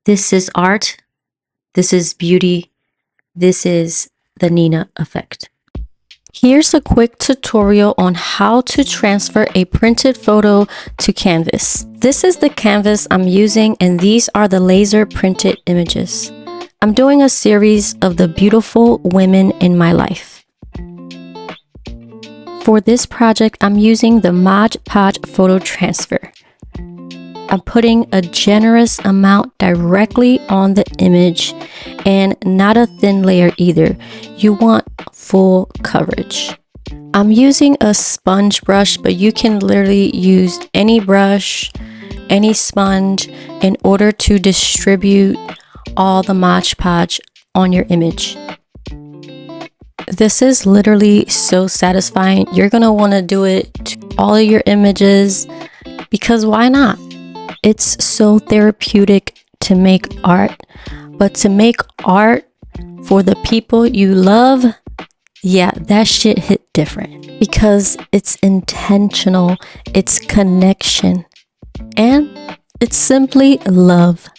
This is art. This is beauty. This is the Nina effect. Here's a quick tutorial on how to transfer a printed photo to canvas. This is the canvas I'm using, and these are the laser printed images. I'm doing a series of the beautiful women in my life. For this project, I'm using the Mod Podge photo transfer. I'm putting a generous amount directly on the image and not a thin layer either. You want full coverage. I'm using a sponge brush, but you can literally use any brush, any sponge in order to distribute all the Mod Podge on your image. This is literally so satisfying. You're gonna want to do it to all of your images because why not? It's so therapeutic to make art, but to make art for the people you love, yeah, that shit hit different because it's intentional, it's connection, and it's simply love.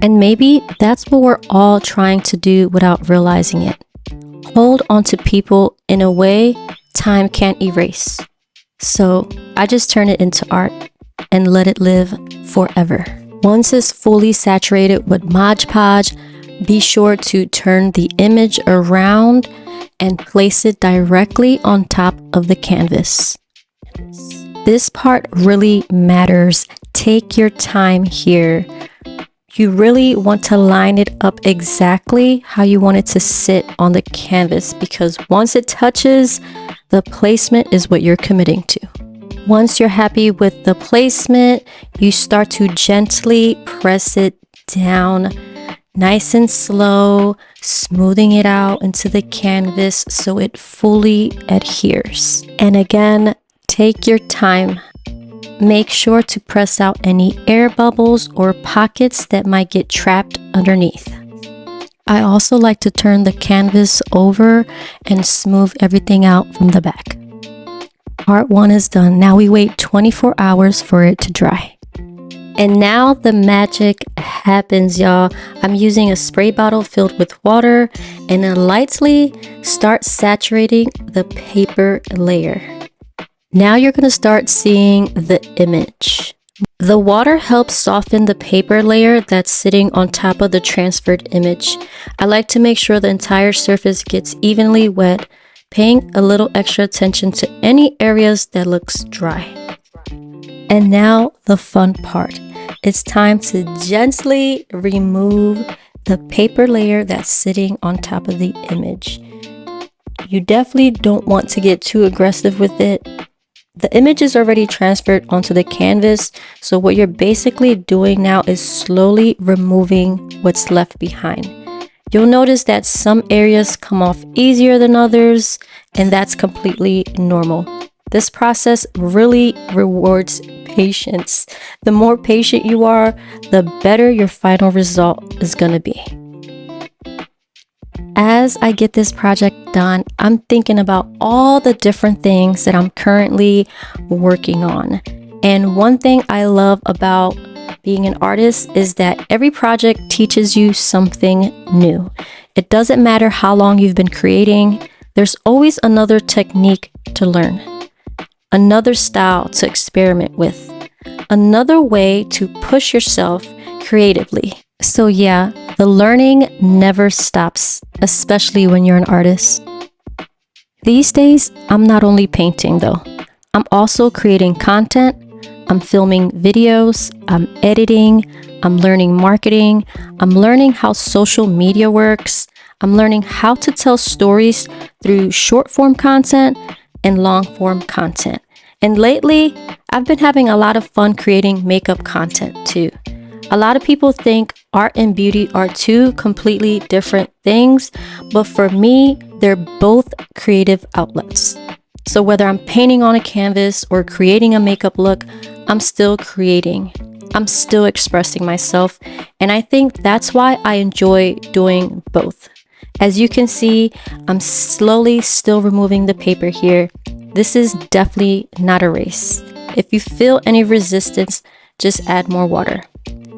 And maybe that's what we're all trying to do without realizing it. Hold on to people in a way time can't erase. So I just turn it into art and let it live forever. Once it's fully saturated with Mod Podge, be sure to turn the image around and place it directly on top of the canvas. This part really matters. Take your time here. You really want to line it up exactly how you want it to sit on the canvas because once it touches, the placement is what you're committing to. Once you're happy with the placement, you start to gently press it down, nice and slow, smoothing it out into the canvas so it fully adheres. And again, take your time. Make sure to press out any air bubbles or pockets that might get trapped underneath. I also like to turn the canvas over and smooth everything out from the back. Part 1 is done. Now we wait 24 hours for it to dry. And now the magic happens, y'all. I'm using a spray bottle filled with water and then lightly start saturating the paper layer. Now you're going to start seeing the image. The water helps soften the paper layer that's sitting on top of the transferred image. I like to make sure the entire surface gets evenly wet, paying a little extra attention to any areas that looks dry. And now the fun part. It's time to gently remove the paper layer that's sitting on top of the image. You definitely don't want to get too aggressive with it. The image is already transferred onto the canvas, so what you're basically doing now is slowly removing what's left behind. You'll notice that some areas come off easier than others, and that's completely normal. This process really rewards patience. The more patient you are, the better your final result is going to be. As I get this project done, I'm thinking about all the different things that I'm currently working on. And one thing I love about being an artist is that every project teaches you something new. It doesn't matter how long you've been creating, there's always another technique to learn, another style to experiment with, another way to push yourself creatively. So yeah, the learning never stops, especially when you're an artist. These days, I'm not only painting though. I'm also creating content, I'm filming videos, I'm editing, I'm learning marketing, I'm learning how social media works, I'm learning how to tell stories through short form content and long form content. And lately, I've been having a lot of fun creating makeup content too. A lot of people think art and beauty are two completely different things, but for me, they're both creative outlets. So whether I'm painting on a canvas or creating a makeup look, I'm still creating. I'm still expressing myself, and I think that's why I enjoy doing both. As you can see, I'm slowly still removing the paper here. This is definitely not a race. If you feel any resistance, just add more water.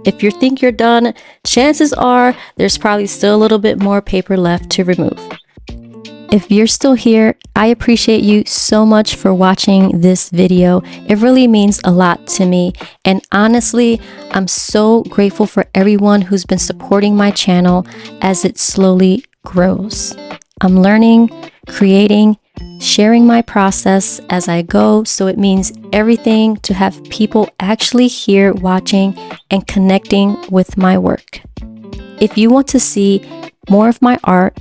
If you think you're done, chances are there's probably still a little bit more paper left to remove. If you're still here, I appreciate you so much for watching this video. It really means a lot to me. And honestly, I'm so grateful for everyone who's been supporting my channel as it slowly grows. I'm learning, creating, sharing my process as I go, so it means everything to have people actually here watching and connecting with my work. If you want to see more of my art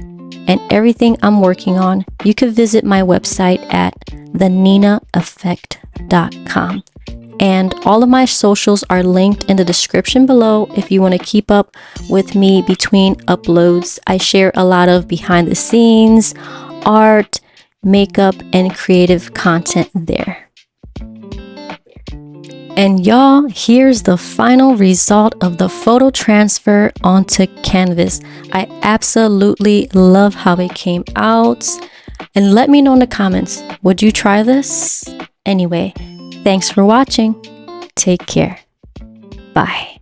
and everything I'm working on, you can visit my website at theninaeffect.com. And all of my socials are linked in the description below if you want to keep up with me between uploads. I share a lot of behind the scenes, art, makeup, and creative content there. And y'all, here's the final result of the photo transfer onto canvas. I absolutely love how it came out. And let me know in the comments, would you try this? Anyway, thanks for watching. Take care. Bye.